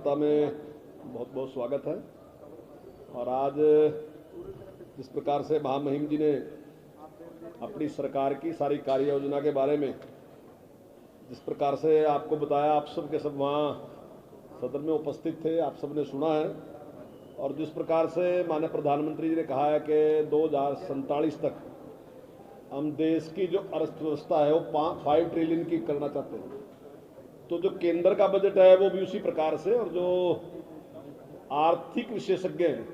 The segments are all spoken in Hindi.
वार्ता में बहुत बहुत स्वागत है। और आज जिस प्रकार से महामहिम जी ने अपनी सरकार की सारी कार्य योजना के बारे में जिस प्रकार से आपको बताया, आप सब के सब वहाँ सदन में उपस्थित थे, आप सब ने सुना है। और जिस प्रकार से माननीय प्रधानमंत्री जी ने कहा है कि 2047 तक हम देश की जो अर्थव्यवस्था है वो 5 ट्रिलियन की करना चाहते हैं, तो जो केंद्र का बजट है वो भी उसी प्रकार से। और जो आर्थिक विशेषज्ञ हैं,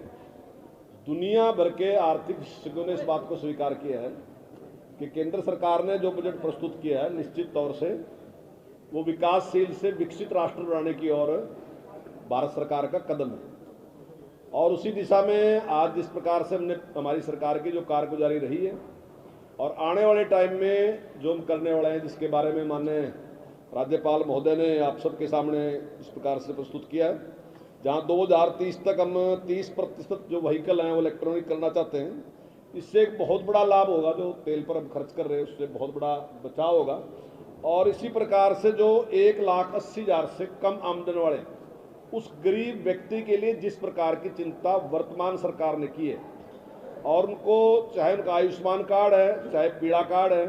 दुनिया भर के आर्थिक विशेषज्ञों ने इस बात को स्वीकार किया है कि केंद्र सरकार ने जो बजट प्रस्तुत किया है निश्चित तौर से वो विकासशील से विकसित राष्ट्र बनाने की ओर भारत सरकार का कदम है। और उसी दिशा में आज जिस प्रकार से हमारी सरकार की जो कारगुजारी रही है और आने वाले टाइम में जो हम करने वाले हैं, जिसके बारे में माननीय राज्यपाल महोदय ने आप सबके सामने इस प्रकार से प्रस्तुत किया है, जहां 2030 तक हम 30% जो व्हीकल हैं वो इलेक्ट्रॉनिक करना चाहते हैं। इससे एक बहुत बड़ा लाभ होगा, जो तेल पर हम खर्च कर रहे हैं उससे बहुत बड़ा बचाव होगा। और इसी प्रकार से जो 1,80,000 से कम आमदन वाले उस गरीब व्यक्ति के लिए जिस प्रकार की चिंता वर्तमान सरकार ने की है, और उनको चाहे उनका आयुष्मान कार्ड है चाहे पीड़ा कार्ड है,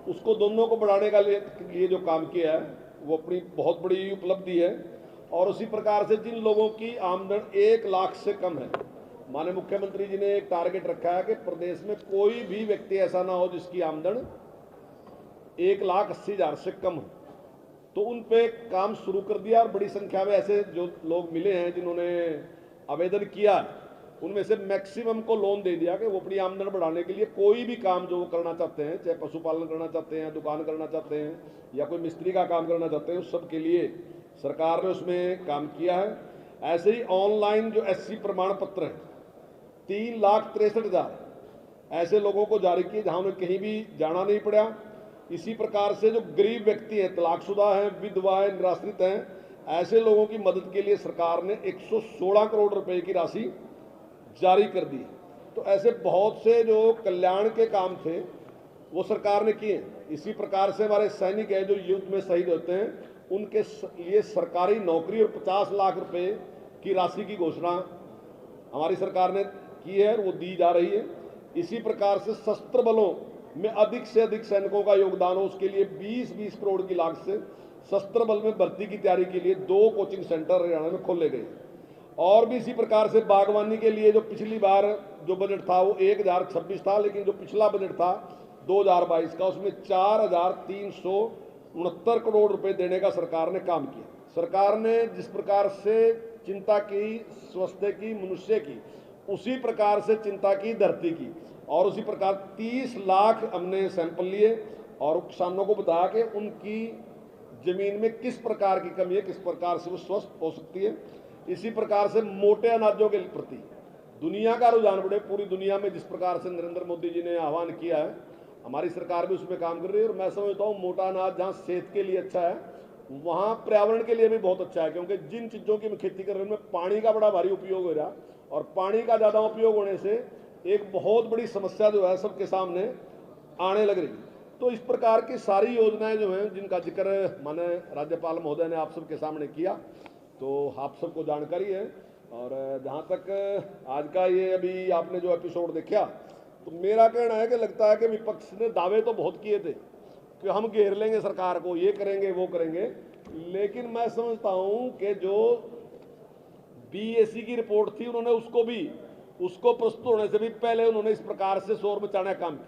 उसको दोनों को बढ़ाने का लिए जो काम किया है वो अपनी बहुत बड़ी उपलब्धि है। और उसी प्रकार से जिन लोगों की आमदन 1 लाख से कम है, माननीय मुख्यमंत्री जी ने एक टारगेट रखा है कि प्रदेश में कोई भी व्यक्ति ऐसा ना हो जिसकी आमदन 1,80,000 से कम हो, तो उन पे काम शुरू कर दिया। और बड़ी संख्या में ऐसे जो लोग मिले हैं जिन्होंने आवेदन किया, उनमें से मैक्सिमम को लोन दे दिया कि वो अपनी आमदन बढ़ाने के लिए कोई भी काम जो वो करना चाहते हैं, चाहे पशुपालन करना चाहते हैं, दुकान करना चाहते हैं या कोई मिस्त्री का काम करना चाहते हैं, उस सब के लिए सरकार ने उसमें काम किया है। ऐसे ही ऑनलाइन जो SC प्रमाण पत्र हैं 3,63,000 ऐसे लोगों को जारी किए जहां उन्हें कहीं भी जाना नहीं पड़ा। इसी प्रकार से जो गरीब व्यक्ति हैं, तलाकशुदा हैं, विधवा हैं, निराश्रित हैं, ऐसे लोगों की मदद के लिए सरकार ने 116 करोड़ रुपए की राशि जारी कर दी। तो ऐसे बहुत से जो कल्याण के काम थे वो सरकार ने किए। इसी प्रकार से हमारे सैनिक हैं जो युद्ध में शहीद होते हैं, उनके लिए सरकारी नौकरी और 50 लाख रुपए की राशि की घोषणा हमारी सरकार ने की है और वो दी जा रही है। इसी प्रकार से शस्त्र बलों में अधिक से अधिक सैनिकों का योगदान हो, उसके लिए 20-20 करोड़ की लागत से शस्त्र बल में भर्ती की तैयारी के लिए 2 कोचिंग सेंटर हरियाणा में खोले गए। और भी इसी प्रकार से बागवानी के लिए जो पिछली बार जो बजट था वो 1,026 था, लेकिन जो पिछला बजट था 2022 का उसमें 4,369 करोड़ रुपए देने का सरकार ने काम किया। सरकार ने जिस प्रकार से चिंता की स्वास्थ्य की, मनुष्य की, उसी प्रकार से चिंता की धरती की। और उसी प्रकार 30 लाख हमने सैंपल लिए और किसानों को बताया कि उनकी जमीन में किस प्रकार की कमी है, किस प्रकार से वो स्वस्थ हो सकती है। इसी प्रकार से मोटे अनाजों के प्रति दुनिया का रुझान बढ़े, पूरी दुनिया में जिस प्रकार से नरेंद्र मोदी जी ने आह्वान किया है, हमारी सरकार भी उसमें काम कर रही है। और मैं समझता हूँ मोटा अनाज जहाँ सेहत के लिए अच्छा है, वहाँ पर्यावरण के लिए भी बहुत अच्छा है, क्योंकि जिन चीज़ों की हम खेती कर रहे हैं उनमें पानी का बड़ा भारी उपयोग हो रहा है। और पानी का ज़्यादा उपयोग होने से एक बहुत बड़ी समस्या जो है सबके सामने आने लग रही। तो इस प्रकार की सारी योजनाएं जो हैं जिनका जिक्र माननीय राज्यपाल महोदय ने आप सबके सामने किया, तो आप सबको जानकारी है। और जहाँ तक आज का ये अभी आपने जो एपिसोड देखा, तो मेरा कहना है कि लगता है कि विपक्ष ने दावे तो बहुत किए थे कि हम घेर लेंगे सरकार को, ये करेंगे वो करेंगे, लेकिन मैं समझता हूँ कि जो BAC की रिपोर्ट थी उन्होंने उसको प्रस्तुत होने से भी पहले उन्होंने इस प्रकार से शोर मचाने का काम किया।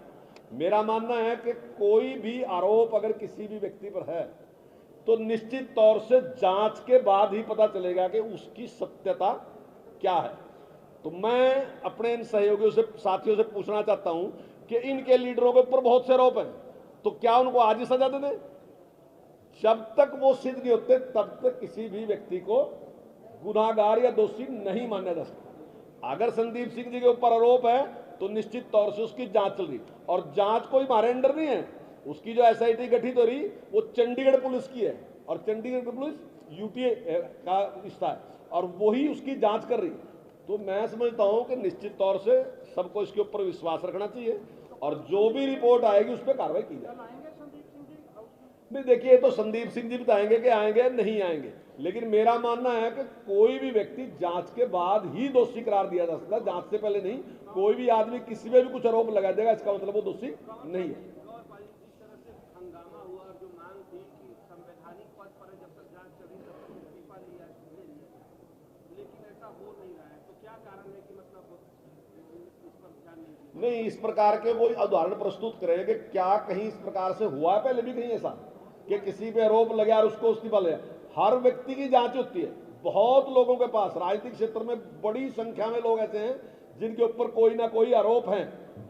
मेरा मानना है कि कोई भी आरोप अगर किसी भी व्यक्ति पर है तो निश्चित तौर से जांच के बाद ही पता चलेगा कि उसकी सत्यता क्या है। तो मैं अपने इन सहयोगियों से, साथियों से पूछना चाहता हूं कि इनके लीडरों के ऊपर बहुत से आरोप हैं, तो क्या उनको आज ही सजा दे दें? जब तक वो सिद्ध नहीं होते तब तक किसी भी व्यक्ति को गुनाहगार या दोषी नहीं माना जा सकता। अगर संदीप सिंह जी के ऊपर आरोप है तो निश्चित तौर से उसकी जांच चल रही, और जांच कोई हमारे अंडर नहीं है। उसकी जो SIT गठित हो रही वो चंडीगढ़ पुलिस की है, और चंडीगढ़ पुलिस UTA का हिस्सा है, और वही उसकी जांच कर रही। तो मैं समझता हूं कि निश्चित तौर से सबको इसके ऊपर विश्वास रखना चाहिए, और जो भी रिपोर्ट आएगी उस पर कार्रवाई की जाए। नहीं, देखिए तो संदीप सिंह जी बताएंगे कि आएंगे नहीं आएंगे, लेकिन मेरा मानना है कि कोई भी व्यक्ति जांच के बाद ही दोषी करार दिया जा सकता है, जांच से पहले नहीं। कोई भी आदमी किसी पे भी कुछ आरोप लगा देगा, इसका मतलब वो दोषी नहीं है। हंगामा हुआ और जो मांग थी कि संवैधानिक पद पर जब तक जांच चली तब तक इस्तीफा लिया, लेकिन ऐसा हो नहीं रहा है, तो क्या कारण है कि मतलब इस पर ध्यान नहीं दिया? नहीं, इस प्रकार के कोई उदाहरण प्रस्तुत करें कि क्या कहीं इस प्रकार से हुआ है पहले भी कहीं ऐसा कि किसी पे आरोप लगा और उसको इस्तीफा लिया? हर व्यक्ति की जांच होती है। बहुत लोगों के पास राजनीतिक क्षेत्र में बड़ी संख्या में लोग ऐसे हैं जिनके ऊपर कोई ना कोई आरोप है,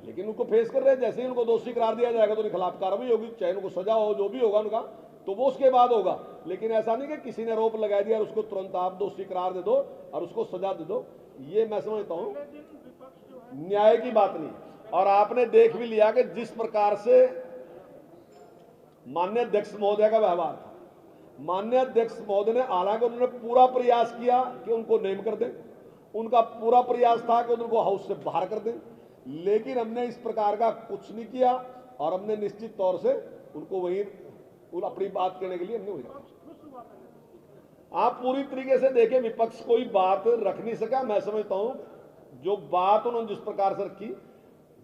लेकिन उनको फेस कर रहे हैं। जैसे ही उनको दोषी करार दिया जाएगा तो उनके खिलाफ कार्रवाई होगी, चाहे उनको सजा हो, जो भी होगा उनका तो वो उसके बाद होगा। लेकिन ऐसा नहीं कि किसी ने आरोप लगा दिया और उसको तुरंत आप दोषी करार दे दो और उसको सजा दे दो। ये मैं समझता हूं न्याय की बात नहीं। और आपने देख भी लिया कि जिस प्रकार से माननीय अध्यक्ष महोदय का व्यवहार था, माननीय अध्यक्ष महोदय ने, हालांकि उन्होंने पूरा प्रयास किया कि उनको नेम कर दें, उनका पूरा प्रयास था कि उनको हाउस से बाहर कर दें, लेकिन हमने इस प्रकार का कुछ नहीं किया और हमने निश्चित तौर से उनको वहीं अपनी बात कहने के लिए हमने वहीं रखा। आप पूरी तरीके से देखें, विपक्ष कोई बात रख नहीं सका। मैं समझता हूं जो बात उन्होंने जिस प्रकार से रखी,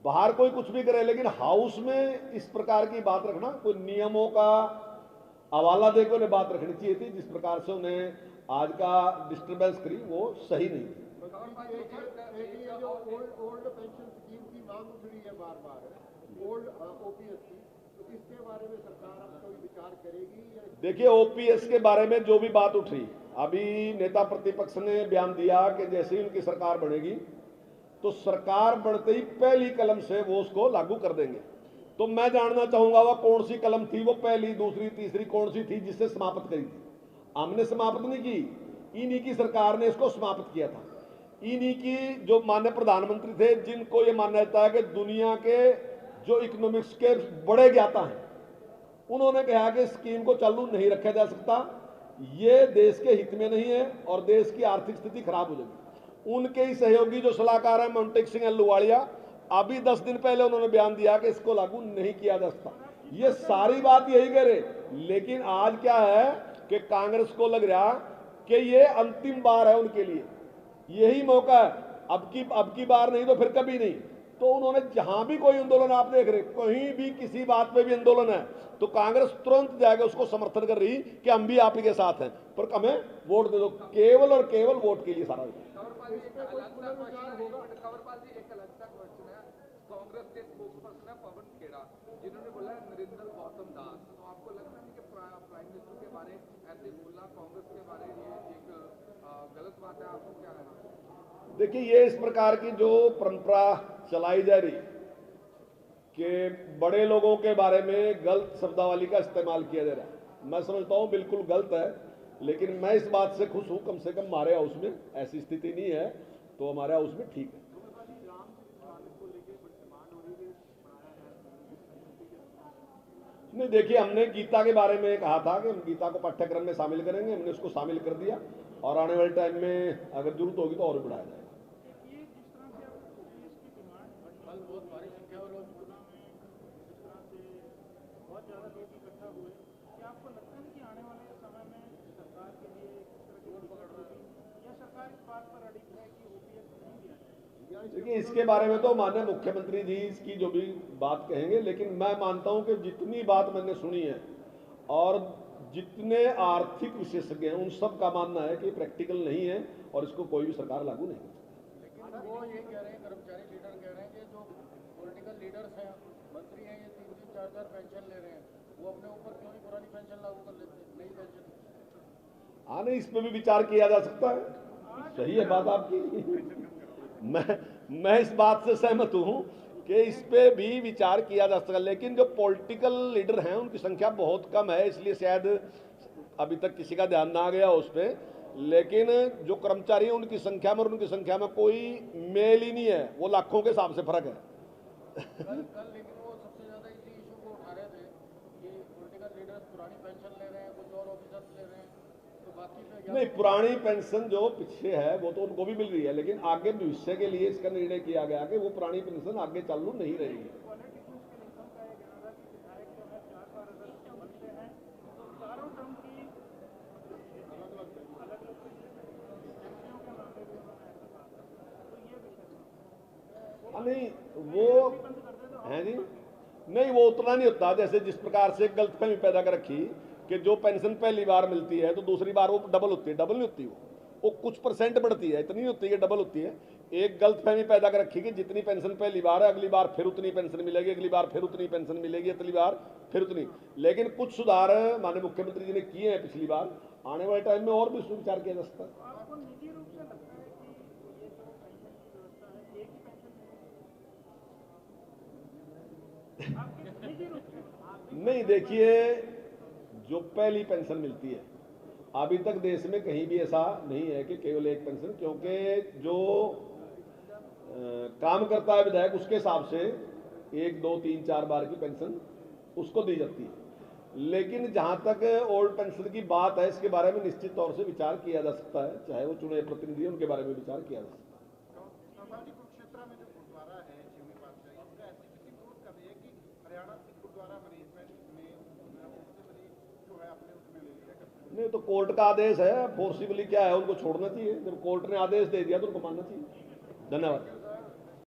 बाहर कोई कुछ भी करे, लेकिन हाउस में इस प्रकार की बात रखना, कोई नियमों का हवाला देकर उन्हें बात रखनी चाहिए थी। जिस प्रकार से उन्हें आज का डिस्टर्बेंस करी वो सही नहीं थी। जो ओल्ड पेंशन स्कीम की मांग उठ रही है बार बार, ओल्ड ओपीएस की, तो इसके बारे में सरकार अब कोई विचार करेगी? देखिए, ओपीएस के बारे में जो भी बात उठ रही, अभी नेता प्रतिपक्ष ने बयान दिया कि जैसे ही उनकी सरकार बनेगी तो सरकार बनते ही पहली कलम से वो उसको लागू कर देंगे। तो मैं जानना चाहूंगा वह कौन सी कलम थी, वो पहली, दूसरी, तीसरी कौन सी थी जिससे समाप्त करी थी? हमने समाप्त नहीं की, इन्हीं की सरकार ने इसको समाप्त किया था। इन्हीं की जो माननीय प्रधानमंत्री थे, जिनको ये माना जाता है कि दुनिया के जो इकोनॉमिक्स के बड़े ज्ञाता हैं, उन्होंने कहा कि स्कीम को चालू नहीं रखा जा सकता, ये देश के हित में नहीं है और देश की आर्थिक स्थिति खराब हो जाएगी। उनके ही सहयोगी जो सलाहकार है मोंटेक सिंह अहलूवालिया, अभी 10 दिन पहले उन्होंने बयान दिया कि इसको लागू नहीं किया जा सकता। ये सारी बात यही कह रहे, लेकिन आज क्या है कि कांग्रेस को लग रहा कि ये अंतिम बार है उनके लिए, यही मौका है, अब की बार नहीं तो फिर कभी नहीं। तो उन्होंने जहां भी कोई आंदोलन, आप देख रहे कहीं भी किसी बात पे भी आंदोलन है तो कांग्रेस तुरंत जाएगा उसको समर्थन कर रही कि हम भी आप ही के साथ हैं, पर हमें वोट दे दो, केवल और केवल वोट के लिए सारा। कांग्रेस के स्पोक्सपर्सन है पवन खेड़ा, जिन्होंने बोला नरेंद्र गौतम दास, तो आपको लगता है कि प्राइम मिनिस्टर के बारे ऐसे बोलना कांग्रेस के बारे ये एक गलत बात है? आपको क्या लगता है? देखिए, ये इस प्रकार की जो परंपरा चलाई जा रही कि बड़े लोगों के बारे में गलत शब्दावली का इस्तेमाल किया जा रहा है, मैं समझता हूं बिल्कुल गलत है। लेकिन मैं इस बात से खुश हूं, कम से कम हमारे हाउस में ऐसी स्थिति नहीं है, तो हमारे हाउस में ठीक है। नहीं, देखिए, हमने गीता के बारे में कहा था कि हम गीता को पाठ्यक्रम में शामिल करेंगे, हमने उसको शामिल कर दिया और आने वाले टाइम में अगर जरूरत होगी तो और भी बढ़ाया जाएगा। देखिए, इसके बारे में तो माननीय मुख्यमंत्री जी इसकी जो भी बात कहेंगे, लेकिन मैं मानता हूं कि जितनी बात मैंने सुनी है और जितने आर्थिक विशेषज्ञ हैं उन सब का मानना है कि प्रैक्टिकल नहीं है और इसको कोई भी सरकार लागू नहीं कर सकती। लेकिन वो ये कह रहे हैं, कर्मचारी लीडर कह रहे हैं कि जो पॉलिटिकल लीडर्स हैं, मंत्री हैं, ये 3-3, 4-4 पेंशन ले रहे हैं, वो अपने ऊपर क्यों नहीं पुरानी पेंशन लागू कर लेते, नई पेंशन? हाँ, नहीं, इस पर भी विचार किया जा सकता है, सही है बात आपकी। मैं इस बात से सहमत हूं कि इस पे भी विचार किया जा सकता है, लेकिन जो पॉलिटिकल लीडर हैं उनकी संख्या बहुत कम है, इसलिए शायद अभी तक किसी का ध्यान ना गया उस पर। लेकिन जो कर्मचारी हैं उनकी संख्या में और उनकी संख्या में कोई मेल ही नहीं है, वो लाखों के हिसाब से फर्क है। कल लेकिन वो सबसे ज्यादा इसी इशू को उठा रहे थे कि पॉलिटिकल लीडर्स पुरानी पेंशन ले रहे हैं, कुछ और ऑफिसर्स ले रहे हैं, तो बाकी पे नहीं, पुरानी पेंशन जो पीछे है वो तो उनको भी मिल रही है, लेकिन आगे भविष्य के लिए इसका निर्णय किया गया कि वो पुरानी पेंशन आगे चालू नहीं रहेगी। नहीं वो है जी, नहीं वो उतना नहीं होता। जैसे जिस प्रकार से गलतफहमी पैदा कर रखी कि जो पेंशन पहली बार मिलती है तो दूसरी बार वो डबल होती है, डबल नहीं होती, वो कुछ परसेंट बढ़ती है, इतनी नहीं होती है कि डबल होती है। एक गलतफहमी पैदा कर रखी कि जितनी पेंशन पहली बार है अगली बार फिर उतनी पेंशन मिलेगी, अगली बार फिर उतनी पेंशन मिलेगी, अगली बार फिर उतनी। लेकिन कुछ सुधार माननीय मुख्यमंत्री जी ने किए हैं पिछली बार, आने वाले टाइम में और भी उसमें विचार किया जा सकता है। आपको निजी रूप से लगता है कि ये जो पेंशन की व्यवस्था है एक ही पेंशन मिलेगी? आपके निजी रूप से नहीं, देखिए जो पहली पेंशन मिलती है अभी तक देश में कहीं भी ऐसा नहीं है कि केवल एक पेंशन, क्योंकि जो काम करता है विधायक उसके हिसाब से 1, 2, 3, 4 बार की पेंशन उसको दी जाती है। लेकिन जहां तक ओल्ड पेंशन की बात है इसके बारे में निश्चित तौर से विचार किया जा सकता है, चाहे वो चुने प्रतिनिधि उनके बारे में विचार किया जा सकता है। सामाजिक कुरुक्षेत्र में जो गुरुद्वारा है शिवनी पातशाही, उसका एसजीपीसी विरोध कर रही है कि हरियाणा सिख गुरुद्वारा मैनेजमेंट ने जो है अपने उसमें ले लिया करते। नहीं तो कोर्ट का आदेश है, फोर्सिबली क्या है उनको छोड़ना चाहिए। जब कोर्ट ने आदेश दे दिया तो उनको मानना चाहिए। धन्यवाद।